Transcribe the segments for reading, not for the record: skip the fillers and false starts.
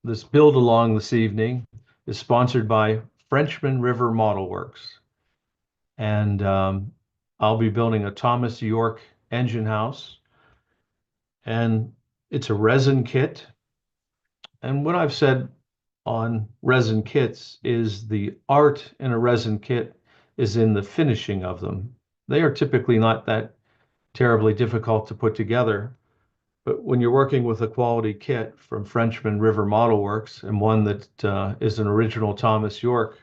This build along this evening is sponsored by Frenchman River Model Works. And I'll be building a Thomas Yorke engine house. And it's a resin kit. And what I've said on resin kits is the art in a resin kit is in the finishing of them. They are typically not that terribly difficult to put together. But when you're working with a quality kit from Frenchman River Model Works and one that is an original Thomas Yorke,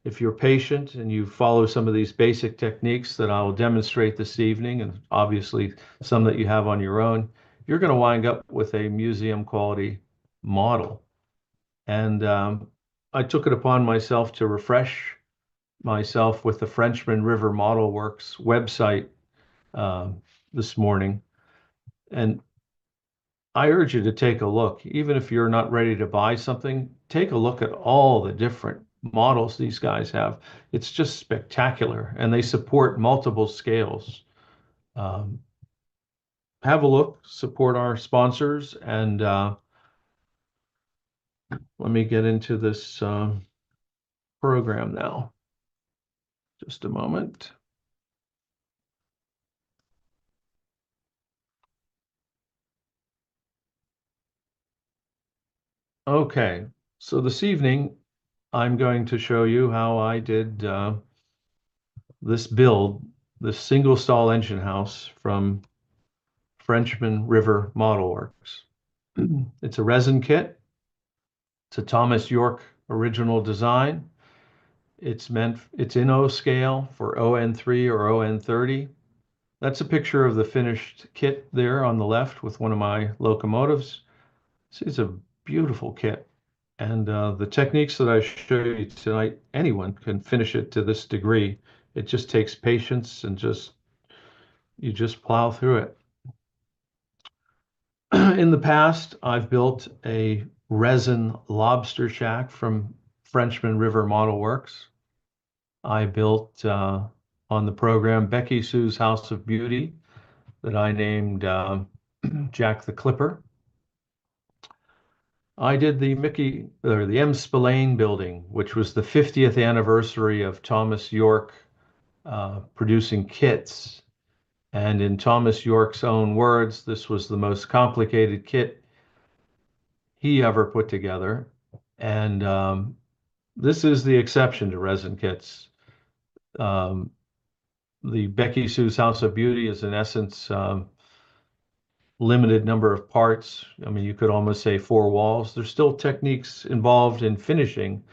if you're patient and you follow some of these basic techniques that I will demonstrate this evening, and obviously some that you have on your own, you're going to wind up with a museum quality model. And I took it upon myself to refresh myself with the Frenchman River Model Works website this morning. And I urge you to take a look. Even if you're not ready to buy something, take a look at all the different models these guys have. It's just spectacular, and they support multiple scales. Um, have a look, support our sponsors, and let me get into this program now. Just a moment. Okay, so this evening I'm going to show you how I did this build, this single stall engine house from Frenchman River Model Works. It's a resin kit. It's a Thomas Yorke original design. It's in O scale for ON3 or ON30. That's a picture of the finished kit there on the left with one of my locomotives. This is a beautiful kit. And the techniques that I show you tonight, anyone can finish it to this degree. It just takes patience and you just plow through it. In the past, I've built a resin lobster shack from Frenchman River Model Works. I built on the program Becky Sue's House of Beauty that I named Jack the Clipper. I did the M. Spillane building, which was the 50th anniversary of Thomas Yorke producing kits. And in Thomas Yorke's own words, this was the most complicated kit he ever put together. And this is the exception to resin kits. The Becky Sue's House of Beauty is in essence limited number of parts. I mean, you could almost say four walls. There's still techniques involved in finishing,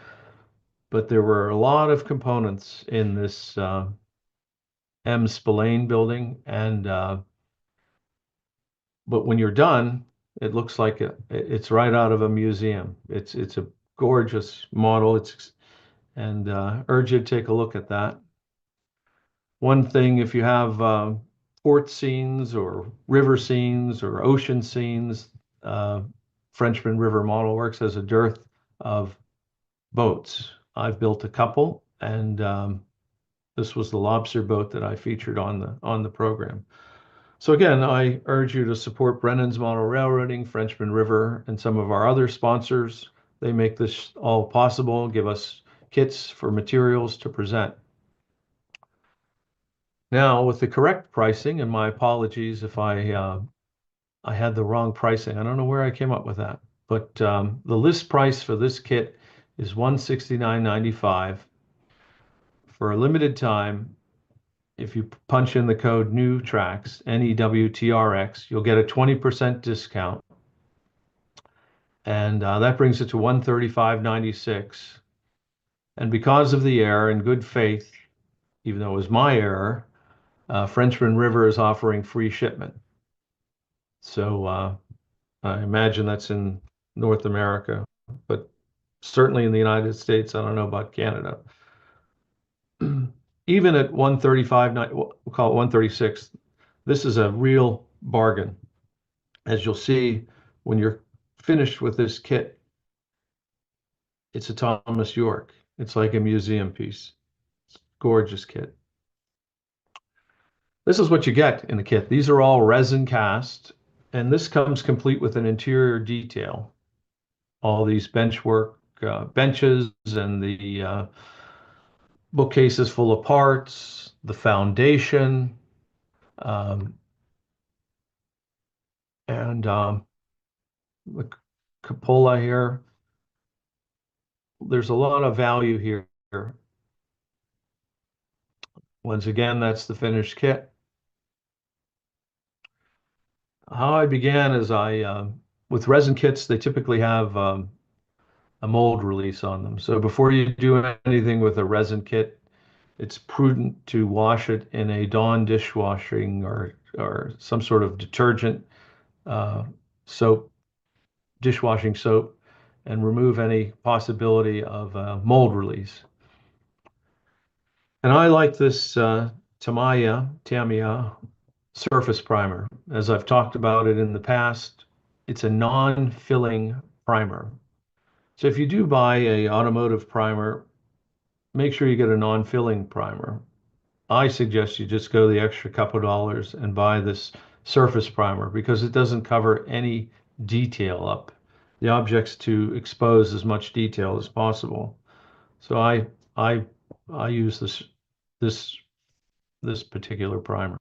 but there were a lot of components in this M. Spillane building. And but when you're done, it looks like it's right out of a museum. It's a gorgeous model. And urge you to take a look at that. One thing, if you have port scenes or river scenes or ocean scenes, Frenchman River Model Works has a dearth of boats. I've built a couple, and this was the lobster boat that I featured on the program. So again, I urge you to support Brennan's Model Railroading, Frenchman River, and some of our other sponsors. They make this all possible, give us kits for materials to present. Now, with the correct pricing, and my apologies if I had the wrong pricing. I don't know where I came up with that, but the list price for this kit is $169.95. For a limited time, if you punch in the code NEWTRAX, NEWTRX, you'll get a 20% discount. And that brings it to $135.96. And because of the error, in good faith, even though it was my error, Frenchman River is offering free shipment. So I imagine that's in North America, but certainly in the United States, I don't know about Canada. Even at 135, we'll call it 136, this is a real bargain. As you'll see, when you're finished with this kit, it's a Thomas Yorke. It's like a museum piece. Gorgeous kit. This is what you get in the kit. These are all resin cast, and this comes complete with an interior detail. all these benches and the bookcases full of parts, the foundation, um, and the cupola here. There's a lot of value here. Once again, that's the finished kit. How I began is with resin kits, they typically have a mold release on them. So before you do anything with a resin kit, it's prudent to wash it in a Dawn dishwashing or some sort of detergent, uh, soap, dishwashing soap, and remove any possibility of mold release. And I like this Tamiya surface primer. As I've talked about it in the past, it's a non-filling primer. So if you do buy a automotive primer, make sure you get a non-filling primer. I suggest you just go the extra couple dollars and buy this surface primer because it doesn't cover any detail up. The object's to expose as much detail as possible. So I I use this this particular primer.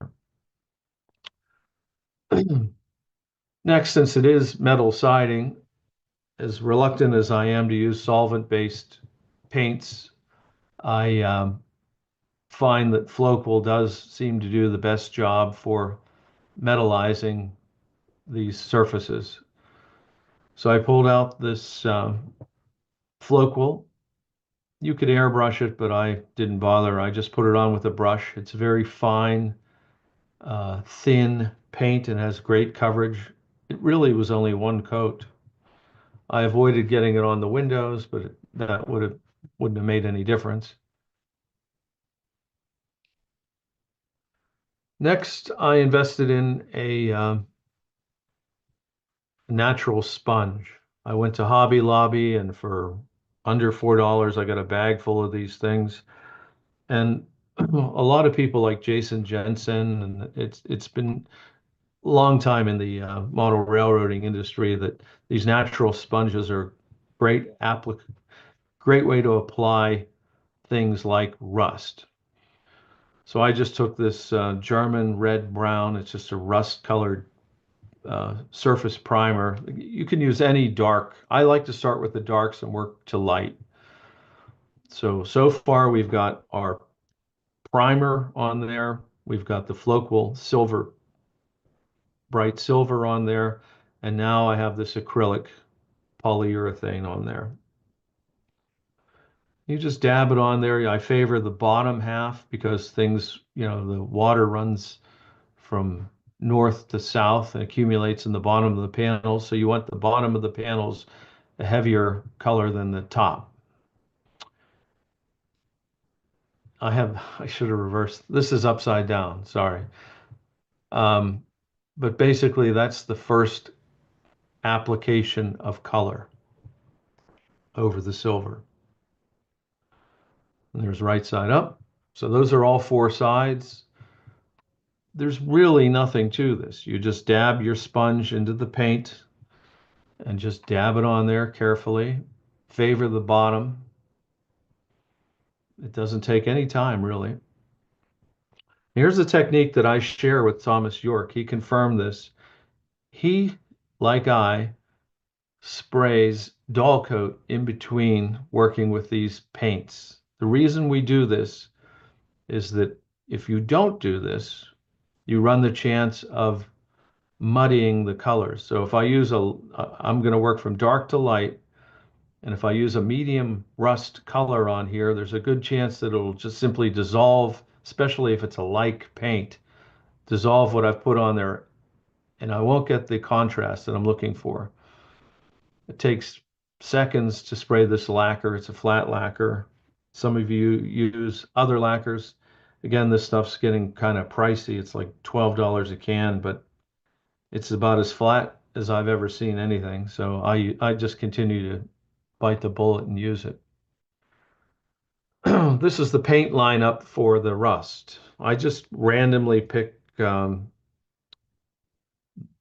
Next, since it is metal siding, as reluctant as I am to use solvent-based paints, I find that Floqual does seem to do the best job for metallizing these surfaces. So I pulled out this Floqual. You could airbrush it, but I didn't bother. I just put it on with a brush. It's very fine, thin paint and has great coverage. It really was only one coat. I avoided getting it on the windows, but that wouldn't have made any difference. Next, I invested in a natural sponge. I went to Hobby Lobby, and for under $4, I got a bag full of these things. And a lot of people like Jason Jensen, and it's been a long time in the model railroading industry that these natural sponges are great way to apply things like rust. So I just took this German red brown. It's just a rust colored surface primer. You can use any dark. I like to start with the darks and work to light. So far we've got our primer on there. We've got the Floqual silver, bright silver on there. And now I have this acrylic polyurethane on there. You just dab it on there. I favor the bottom half because things, the water runs from north to south and accumulates in the bottom of the panels. So you want the bottom of the panels a heavier color than the top. I should have reversed. This is upside down, sorry. But basically that's the first application of color over the silver. And there's right side up. So those are all four sides. There's really nothing to this. You just dab your sponge into the paint and just dab it on there carefully. Favor the bottom. It doesn't take any time, really. Here's a technique that I share with Thomas Yorke. He confirmed this. He, like I, sprays dull coat in between working with these paints. The reason we do this is that if you don't do this, you run the chance of muddying the colors. So if I use I'm going to work from dark to light, and if I use a medium rust color on here, there's a good chance that it'll just simply dissolve, especially if it's a like paint, dissolve what I've put on there, and I won't get the contrast that I'm looking for. It takes seconds to spray this lacquer. It's a flat lacquer. Some of you use other lacquers. Again, this stuff's getting kind of pricey. It's like $12 a can, but it's about as flat as I've ever seen anything. So I just continue to bite the bullet and use it. This is the paint lineup for the rust. I just randomly pick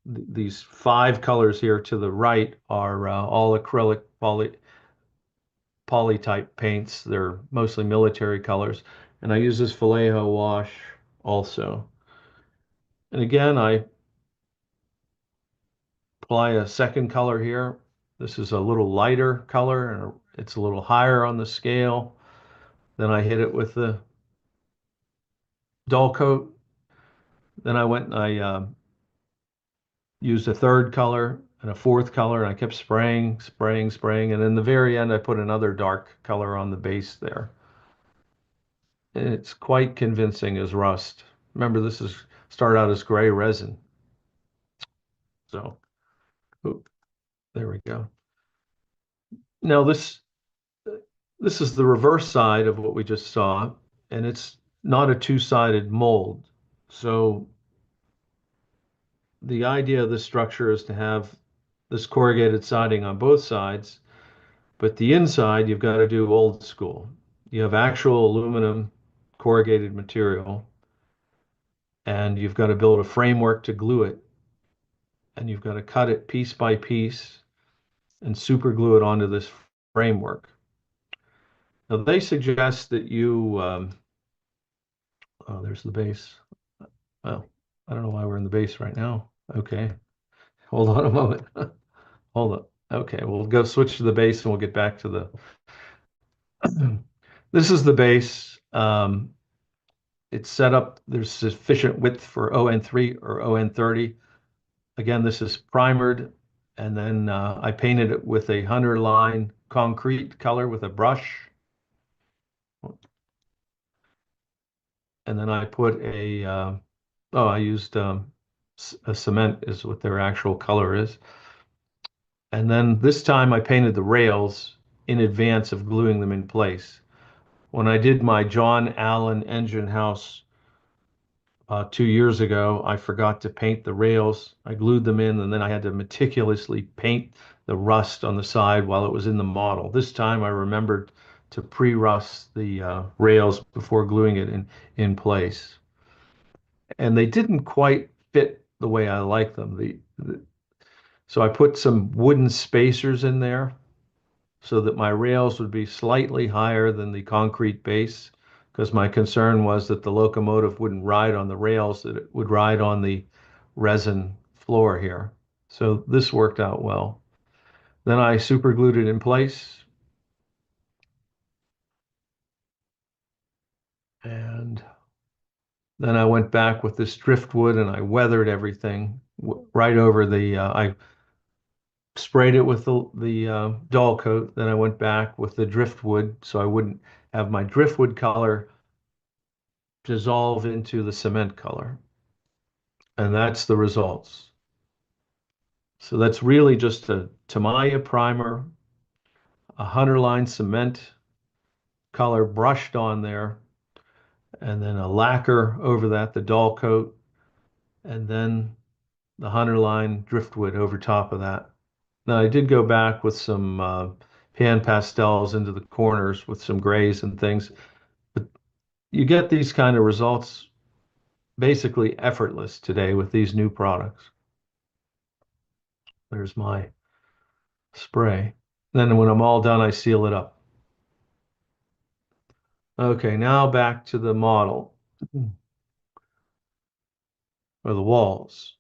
these 5 colors here to the right are all acrylic poly type paints. They're mostly military colors. And I use this Vallejo wash also. And again, I apply a second color here. This is a little lighter color and it's a little higher on the scale. Then I hit it with the dull coat. Then I went and I used a third color and a fourth color, and I kept spraying, spraying, spraying. And in the very end, I put another dark color on the base there. And it's quite convincing as rust. Remember, this is started out as gray resin. So, oop, there we go. Now this is the reverse side of what we just saw, and it's not a two-sided mold. So the idea of this structure is to have this corrugated siding on both sides, but the inside you've got to do old school. You have actual aluminum corrugated material, and you've got to build a framework to glue it, and you've got to cut it piece by piece and super glue it onto this framework. Now they suggest that you, oh, there's the base. Well, I don't know why we're in the base right now. Okay, hold on a moment. Hold up. Okay, we'll go switch to the base and we'll get back to the. This is the base. It's set up. There's sufficient width for ON3 or ON30. Again, this is primered, and then I painted it with a Hunter line concrete color with a brush. And then I put a, I used a cement is what their actual color is. And then this time I painted the rails in advance of gluing them in place. When I did my John Allen engine house 2 years ago, I forgot to paint the rails. I glued them in, and then I had to meticulously paint the rust on the side while it was in the model. This time I remembered to pre-rust the rails before gluing it in place. And they didn't quite fit the way I like them. So I put some wooden spacers in there so that my rails would be slightly higher than the concrete base, because my concern was that the locomotive wouldn't ride on the rails, that it would ride on the resin floor here. So this worked out well. Then I super glued it in place. And then I went back with this driftwood and I weathered everything right over I sprayed it with the dull coat. Then I went back with the driftwood so I wouldn't have my driftwood color dissolve into the cement color. And that's the results. So that's really just a Tamiya primer, a Hunter line cement color brushed on there, and then a lacquer over that, the dull coat, and then the Hunter line driftwood over top of that. Now I did go back with some pan pastels into the corners with some grays and things, but you get these kind of results basically effortless today with these new products. There's my spray. Then when I'm all done, I seal it up. Okay, now back to the model or the walls.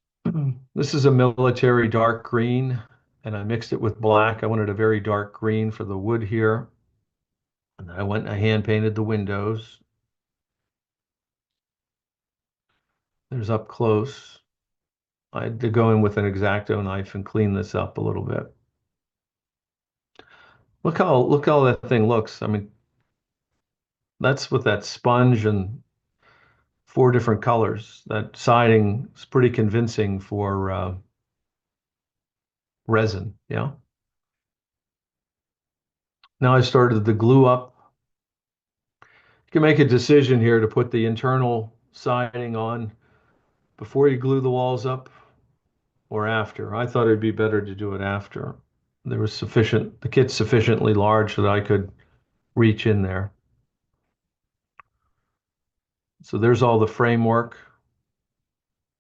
This is a military dark green, and I mixed it with black. I wanted a very dark green for the wood here. And I went and I hand painted the windows. There's up close. I had to go in with an X-Acto knife and clean this up a little bit. Look how that thing looks. I mean, that's with that sponge and four different colors. That siding is pretty convincing for resin. Yeah. Now I started the glue up. You can make a decision here to put the internal siding on before you glue the walls up or after. I thought it'd be better to do it after. There was the kit's sufficiently large that I could reach in there. So there's all the framework.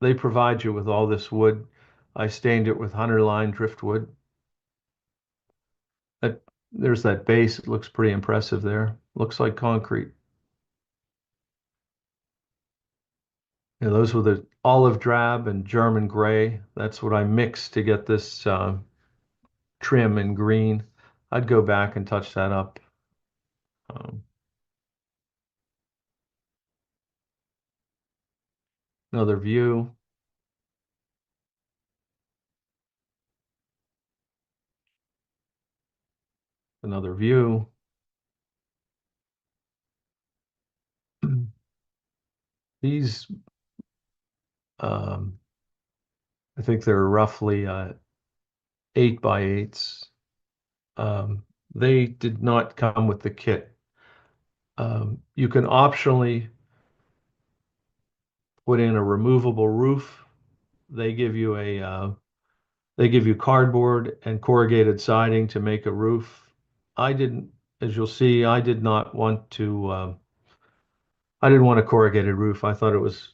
They provide you with all this wood. I stained it with Hunter line driftwood. That, there's that base. It looks pretty impressive there. Looks like concrete. Yeah, those were the olive drab and German gray. That's what I mixed to get this trim and green. I'd go back and touch that up. Um, Another view, another view. These, um, I think they're roughly 8x8s. Um, they did not come with the kit. You can optionally put in a removable roof. They give you they give you cardboard and corrugated siding to make a roof. I didn't, as you'll see, I didn't want a corrugated roof. I thought it was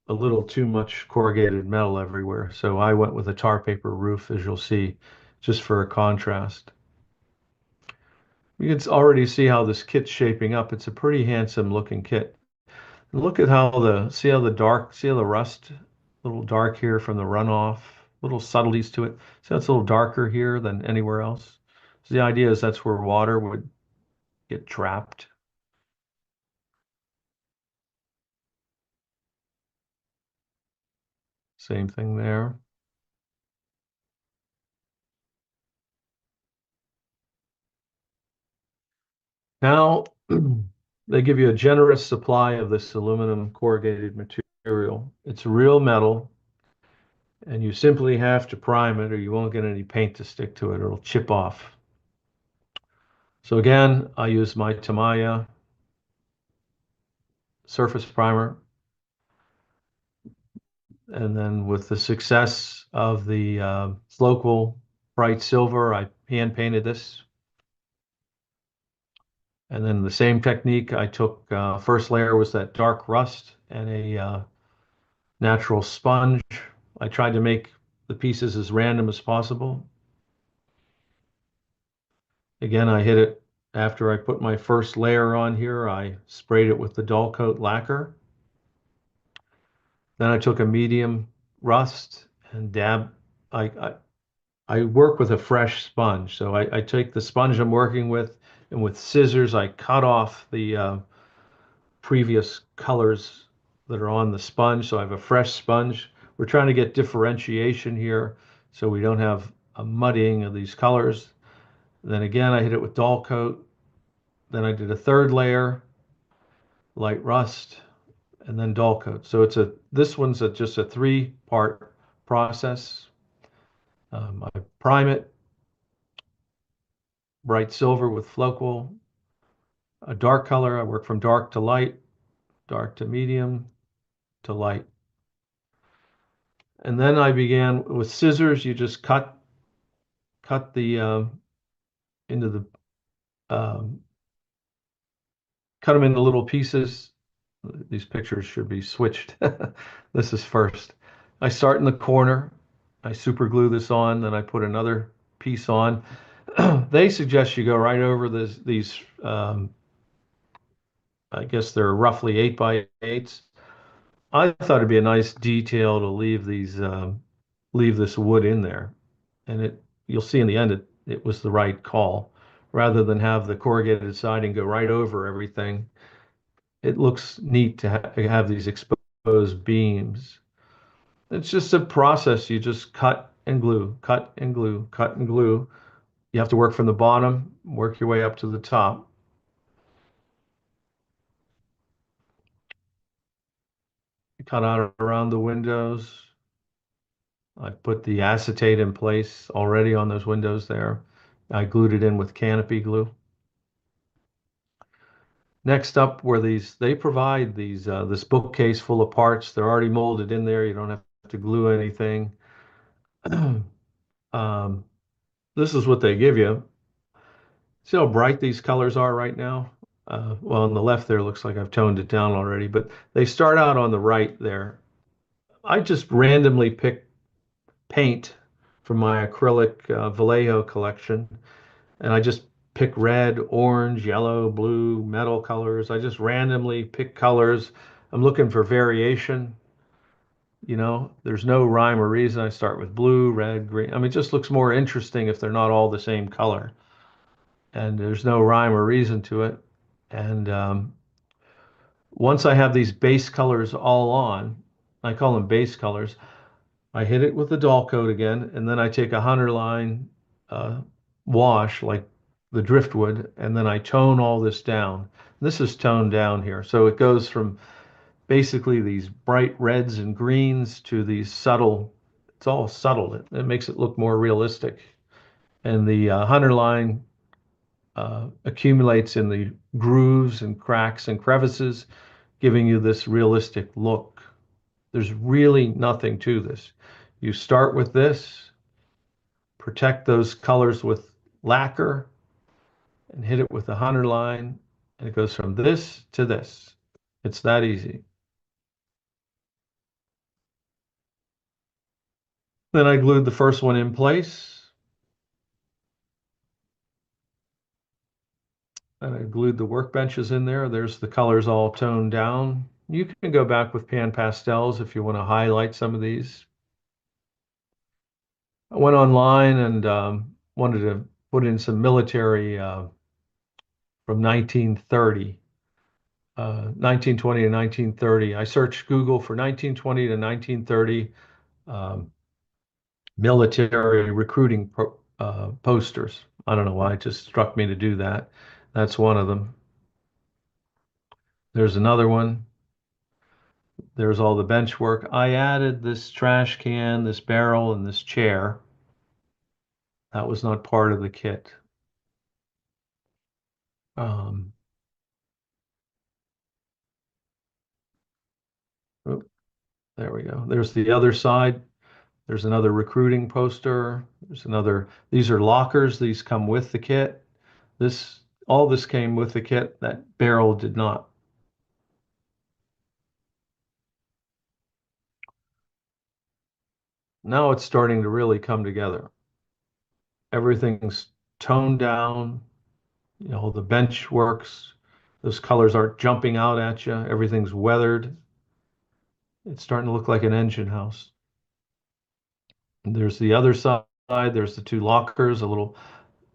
a little too much corrugated metal everywhere. So I went with a tar paper roof, as you'll see, just for a contrast. You can already see how this kit's shaping up. It's a pretty handsome looking kit. Look at how see how the rust, a little dark here from the runoff, little subtleties to it. See how it's a little darker here than anywhere else. So the idea is that's where water would get trapped. Same thing there. Now, they give you a generous supply of this aluminum corrugated material. It's real metal, and you simply have to prime it or you won't get any paint to stick to it. It'll chip off. So again, I use my Tamiya surface primer. And then with the success of the local bright silver, I hand painted this. And then the same technique, I took first layer was that dark rust and a natural sponge. I tried to make the pieces as random as possible. Again, I hit it after I put my first layer on here. I sprayed it with the dull coat lacquer. Then I took a medium rust and I, I, I work with a fresh sponge. So I take the sponge I'm working with and with scissors, I cut off the previous colors that are on the sponge. So I have a fresh sponge. We're trying to get differentiation here so we don't have a muddying of these colors. Then again, I hit it with dull coat. Then I did a third layer, light rust, and then dull coat. So this one's just a three-part process. I prime it, bright silver with Floqual, a dark color. I work from dark to light, dark to medium to light. And then I began with scissors. You just cut the into the um, cut them into little pieces. These pictures should be switched. This is first. I start in the corner. I super glue this on, then I put another piece on. They suggest you go right over these I guess they're roughly 8x8s. I thought it'd be a nice detail to leave this wood in there, and you'll see in the end it was the right call. Rather than have the corrugated siding go right over everything, it looks neat to have these exposed beams. It's just a process. You just cut and glue, cut and glue, cut and glue. You have to work from the bottom, work your way up to the top. You cut out around the windows. I put the acetate in place already on those windows there. I glued it in with canopy glue. Next up were they provide this bookcase full of parts. They're already molded in there. You don't have to glue anything. Um, this is what they give you. See how bright these colors are right now? Well, on the left there looks like I've toned it down already, but they start out on the right there. I just randomly picked paint from my acrylic Vallejo collection, and I just pick red, orange, yellow, blue, metal colors. I just randomly pick colors. I'm looking for variation. There's no rhyme or reason. I start with blue, red, green. I mean, it just looks more interesting if they're not all the same color. And there's no rhyme or reason to it. And once I have these base colors all on, I call them base colors, I hit it with the dull coat again, and then I take a 100 line uh, wash like the driftwood, and then I tone all this down. This is toned down here. So it goes from basically these bright reds and greens to these subtle, it's all subtle. It makes it look more realistic. And the 100 line accumulates in the grooves and cracks and crevices, giving you this realistic look. There's really nothing to this. You start with this, protect those colors with lacquer, and hit it with a 100 line, and it goes from this to this. It's that easy. Then I glued the first one in place, and I glued the workbenches in there. There's the colors all toned down. You can go back with pan pastels if you want to highlight some of these. I went online and wanted to put in some military from 1930, 1920 to 1930. I searched Google for 1920 to 1930 um, military recruiting posters. I don't know why, it just struck me to do that. That's one of them. There's another one. There's all the bench work. I added this trash can, this barrel, and this chair. That was not part of the kit. Um, oh, there we go. There's the other side. There's another recruiting poster. There's another, these are lockers. These come with the kit. All this came with the kit. That barrel did not. Now it's starting to really come together. Everything's toned down. The bench works. Those colors aren't jumping out at you. Everything's weathered. It's starting to look like an engine house. And there's the other side. There's the two lockers, a little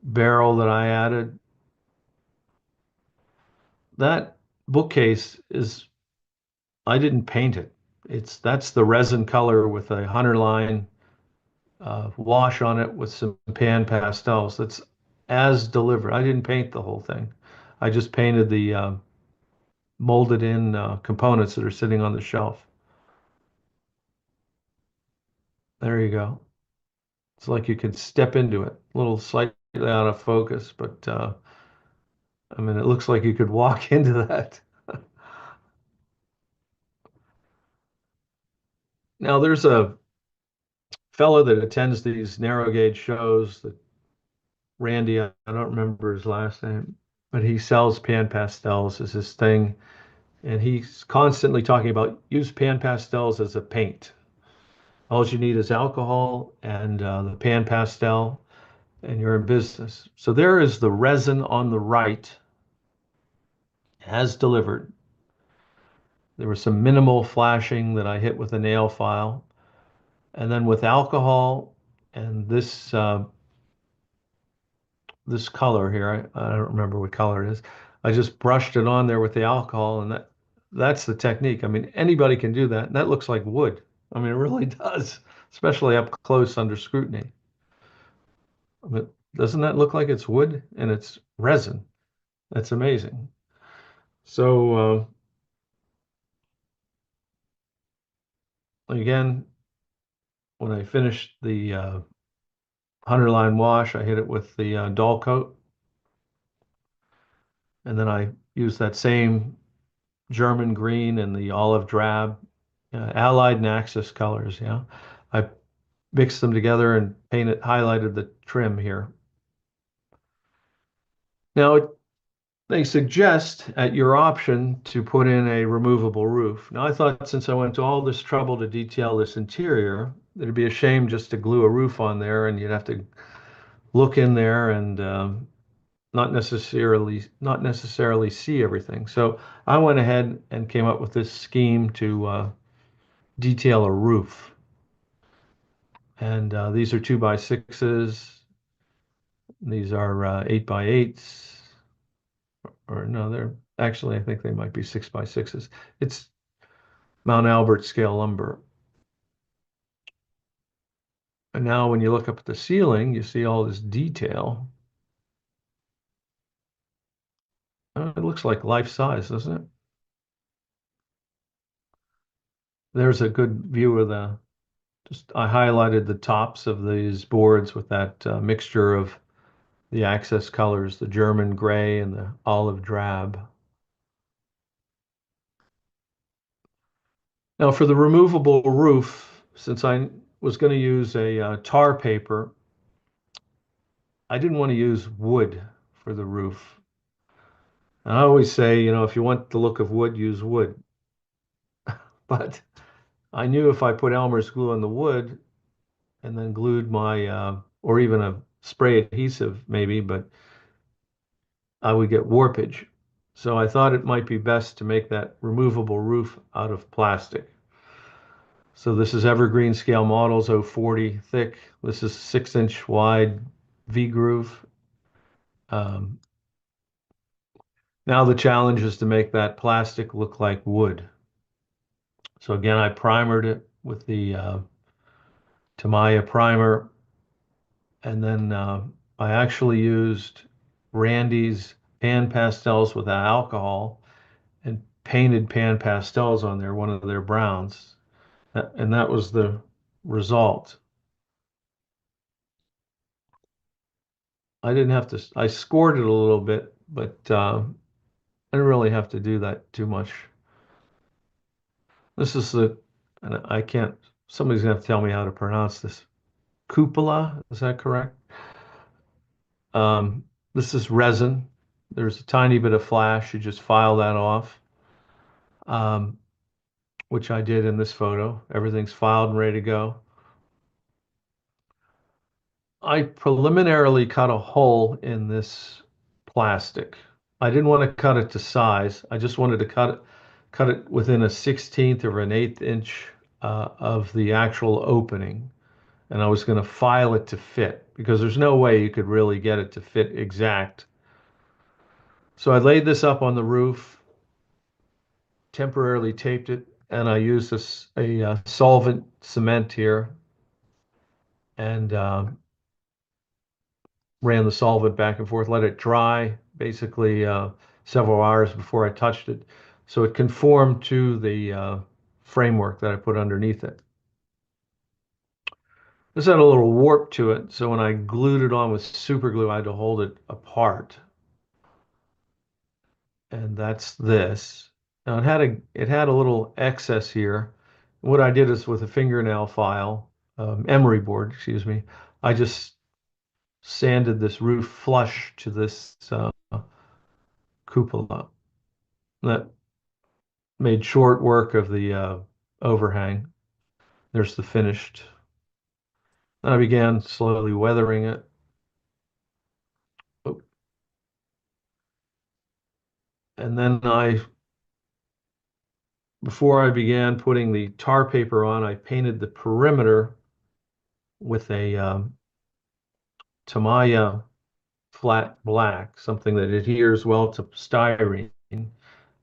barrel that I added. That bookcase I didn't paint it. That's the resin color with a 100 line wash on it with some pan pastels. That's as delivered. I didn't paint the whole thing. I just painted the molded in components that are sitting on the shelf. There you go. It's like you could step into it. A little slightly out of focus, but I mean, it looks like you could walk into that. Now, there's a fellow that attends these narrow gauge shows, that Randy, I don't remember his last name, but he sells pan pastels as his thing. And he's constantly talking about use pan pastels as a paint. All you need is alcohol and the pan pastel, and you're in business. So there is the resin on the right, as delivered. There was some minimal flashing that I hit with a nail file. And then with alcohol and this color here, I don't remember what color it is. I just brushed it on there with the alcohol, and that's the technique. I mean, anybody can do that. And that looks like wood. I mean, it really does, especially up close under scrutiny. But doesn't that look like it's wood and it's resin? That's amazing. So again, when I finished the 100 line wash, I hit it with the dull coat, and then I used that same German green and the olive drab, Allied and Axis colors. Yeah, I mixed them together and highlighted the trim here. Now, they suggest at your option to put in a removable roof. Now, I thought since I went to all this trouble to detail this interior, it'd be a shame just to glue a roof on there, and you'd have to look in there and not necessarily see everything. So I went ahead and came up with this scheme to detail a roof. And these are 2x6s. These are 8x8s. Or no, they're actually, I think they might be 6x6s. It's Mount Albert scale lumber. And now when you look up at the ceiling, you see all this detail. It looks like life size, doesn't it? There's a good view of just I highlighted the tops of these boards with that mixture of the access colors, the German gray and the olive drab. Now for the removable roof, since I was going to use a tar paper, I didn't want to use wood for the roof. And I always say, if you want the look of wood, use wood. But I knew if I put Elmer's glue on the wood and then glued or even a spray adhesive maybe, but I would get warpage. So I thought it might be best to make that removable roof out of plastic. So this is evergreen scale models, 040 thick. This is 6-inch wide V-groove. Um, now the challenge is to make that plastic look like wood. So again, I primered it with the Tamiya primer, and then I actually used Randy's pan pastels without alcohol and painted pan pastels on there, one of their browns. And that was the result. I didn't have to, I scored it a little bit, but I didn't really have to do that too much. This is and I can't, somebody's gonna have to tell me how to pronounce this. Cupola, is that correct? This is resin. There's a tiny bit of flash. You just file that off, um, which I did in this photo. Everything's filed and ready to go. I preliminarily cut a hole in this plastic. I didn't want to cut it to size. I just wanted to cut it within a 16th or an 1/8 inch of the actual opening. And I was going to file it to fit because there's no way you could really get it to fit exact. So I laid this up on the roof, temporarily taped it, and I used a solvent cement here and ran the solvent back and forth, let it dry basically several hours before I touched it. So it conformed to the framework that I put underneath it. This had a little warp to it, so when I glued it on with super glue, I had to hold it apart. And that's this. Now it had a little excess here. What I did is with a fingernail file, emery board, excuse me, I just sanded this roof flush to this cupola. That made short work of the overhang. There's the finished. Then I began slowly weathering it. Oh. And then before I began putting the tar paper on, I painted the perimeter with a Tamiya flat black, something that adheres well to styrene.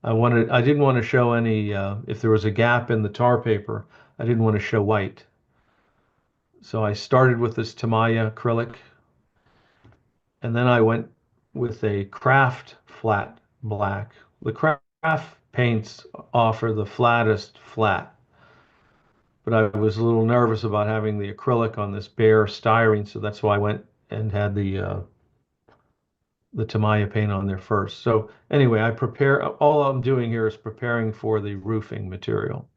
I didn't want to show any, if there was a gap in the tar paper, I didn't want to show white. So I started with this Tamiya acrylic, and then I went with a craft flat black. The craft paints offer the flattest flat, but I was a little nervous about having the acrylic on this bare styrene, so that's why I went and had the Tamiya paint on there first. So anyway, all I'm doing here is preparing for the roofing material.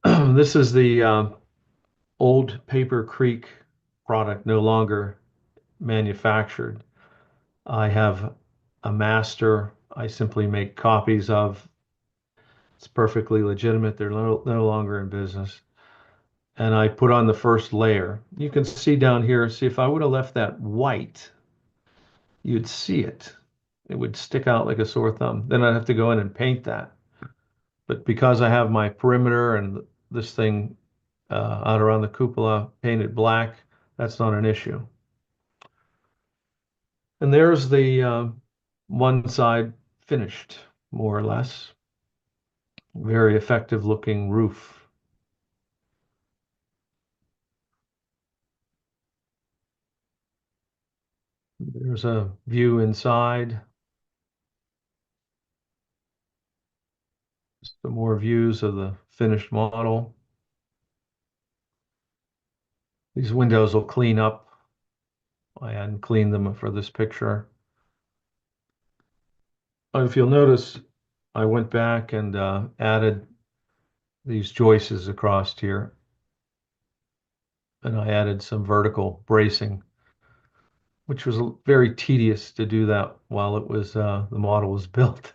This is the old Paper Creek product, no longer manufactured. I have a master I simply make copies of. It's perfectly legitimate. They're no longer in business. And I put on the first layer. You can see down here, see if I would have left that white, you'd see it. It would stick out like a sore thumb. Then I'd have to go in and paint that. But because I have my perimeter and this thing out around the cupola painted black, that's not an issue. And there's the one side finished, more or less. Very effective looking roof. There's a view inside. Some more views of the finished model. These windows will clean up. I hadn't cleaned them for this picture. If you'll notice, I went back and added these joists across here. And I added some vertical bracing, which was very tedious to do that while it was the model was built.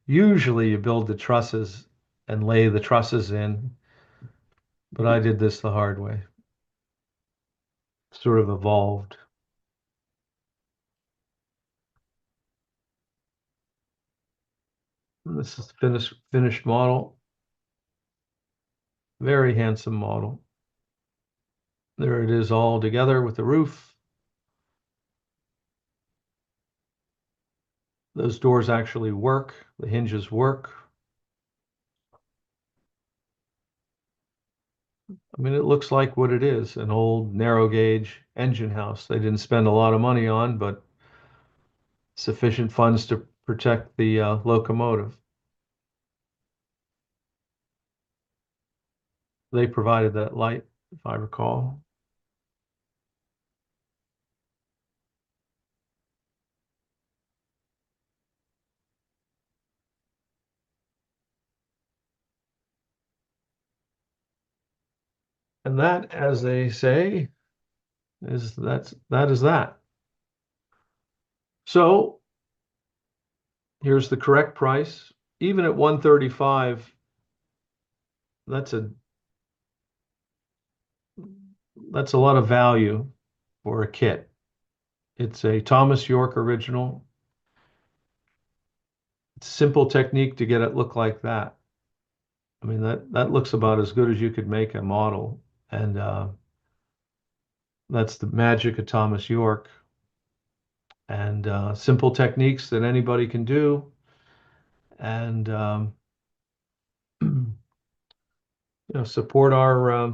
Usually you build the trusses and lay the trusses in, but I did this the hard way. Sort of evolved. This is finished model. Very handsome model. There it is all together with the roof. Those doors actually work. The hinges work. I mean, it looks like what it is, an old narrow gauge engine house. They didn't spend a lot of money on, but sufficient funds to protect the locomotive. They provided that light, if I recall. And that, as they say, that is that. So here's the correct price. Even at 135, that's a lot of value for a kit. It's a Thomas Yorke original. It's a simple technique to get it look like that. I mean, that looks about as good as you could make a model. And that's the magic of Thomas Yorke. And simple techniques that anybody can do. And you know, support our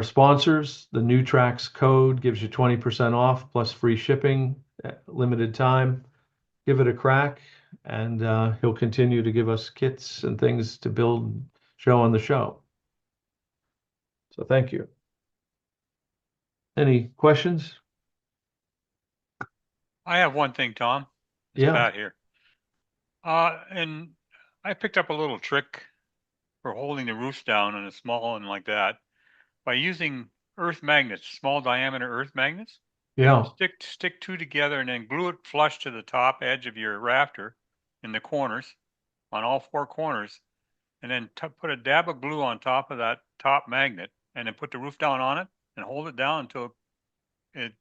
sponsors. The New Tracks code gives you 20% off plus free shipping at limited time. Give it a crack, and he'll continue to give us kits and things to build, show on the show. So thank you. Any questions? I have one thing, Tom. It's Yeah. Pat here. And I picked up a little trick for holding the roofs down on a small one like that by using earth magnets, small diameter earth magnets. Yeah. Stick two together and then glue it flush to the top edge of your rafter in the corners, on all four corners, and then put a dab of glue on top of that top magnet, and then put the roof down on it and hold it down until it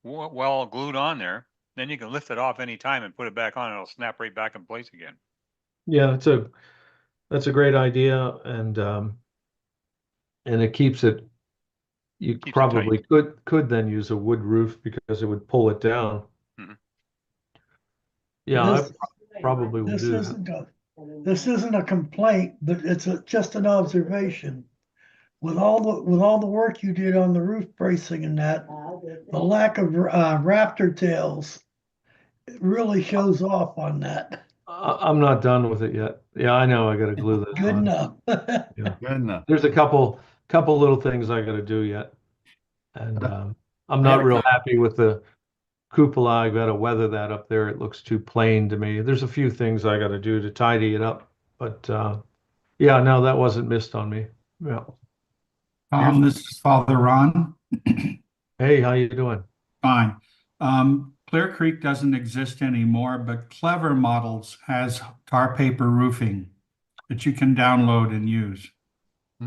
well glued on there. Then you can lift it off anytime and put it back on, and it'll snap right back in place again. Yeah, that's a great idea, and it keeps it. You Keeps it probably tight. could then use a wood roof because it would pull it down. Mhm. Yeah, This, I probably will do that. this isn't a complaint, but it's just an observation. With all the work you did on the roof bracing and that, the lack of raptor tails really shows off on that. I'm not done with it yet. Yeah, I know I got to glue this Good on. enough. Yeah. Good enough. There's a couple little things I got to do yet, and I'm I had not a real co- happy with the cupola. I got to weather that up there. It looks too plain to me. There's a few things I got to do to tidy it up, but yeah, no, that wasn't missed on me. Yeah. This is Father Ron. Hey, how you doing? Fine. Clear Creek doesn't exist anymore, but Clever Models has tar paper roofing that you can download and use.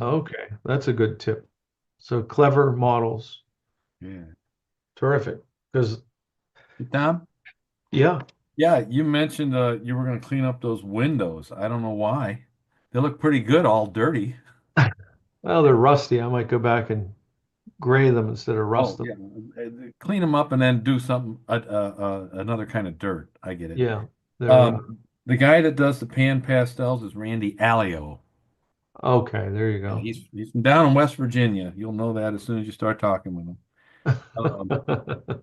Okay, that's a good tip. So Clever Models. Yeah. Terrific. because, Tom? yeah, Yeah, you mentioned you were going to clean up those windows. I don't know why. They look pretty good, all dirty. well, they're rusty. I might go back and gray them instead of rust Oh, them. yeah. Clean them up and then do something, another kind of dirt. I get it. Yeah, they're The guy that does the pan pastels is Randy Alio. okay. There you Yeah, go. he's from down in West Virginia. You'll know that as soon as you start talking with him. Um,